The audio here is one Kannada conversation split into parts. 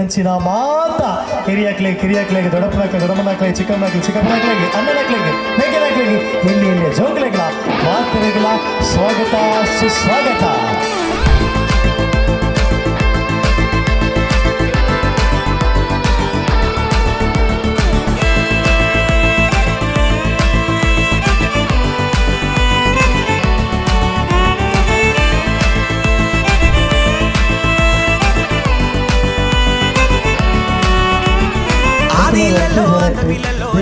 ಅಂಚಿನ ಮಾತ ಕಿರಿಯಕ್ಲೆಗೆ ದೊಡ್ಡಪ್ಪನಕ್ಲೆ ಚಿಕ್ಕಪ್ಪನಕ್ಲೆಗೆ ಅಣ್ಣನಕ್ಲೆಗೆ ಮೇಕೆನಕ್ಲೆಗೆ ಎಲ್ಲಿ ಜೋಗ್ಲೆಗಳ ಮಾತರೆಗಳ ಸ್ವಾಗತ ಸುಸ್ವಾಗತ.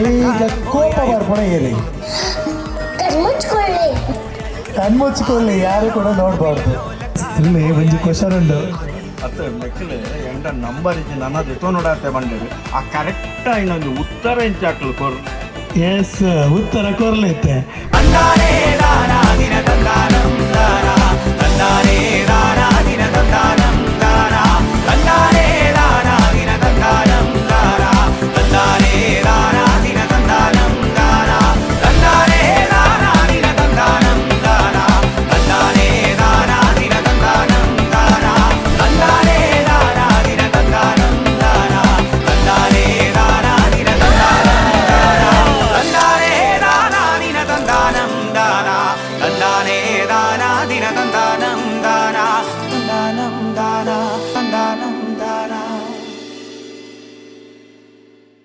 ಈಗ ಕೋಪ ಬರ್ಪಣೆ ಹೇಳಿ ಕಣ್ಮುಚ್ಕೊಳ್ಳಿ, ಯಾರು ಕೂಡ ನೋಡ್ಬಾರ್ದು. ಇಲ್ಲಿ ಒಂದು ಕ್ವಶನ್ ಉಂಟು, ಅತ್ತೆ ಮೆಕ್ಕಲೆ ಎಂಡ ನಂಬರ್ ಇದ್ದು ನನ್ನದು ಎತ್ತೋ ನೋಡತ್ತೆ ಬಂದಿದೆ ಆ ಕರೆಕ್ಟ್ ಇನ್ನೊಂದು ಉತ್ತರ ಇಂಚ ಹಾಕಲು ಕೊರ್. ಎಸ್, ಉತ್ತರ ಕೊರ್ಲೈತೆ.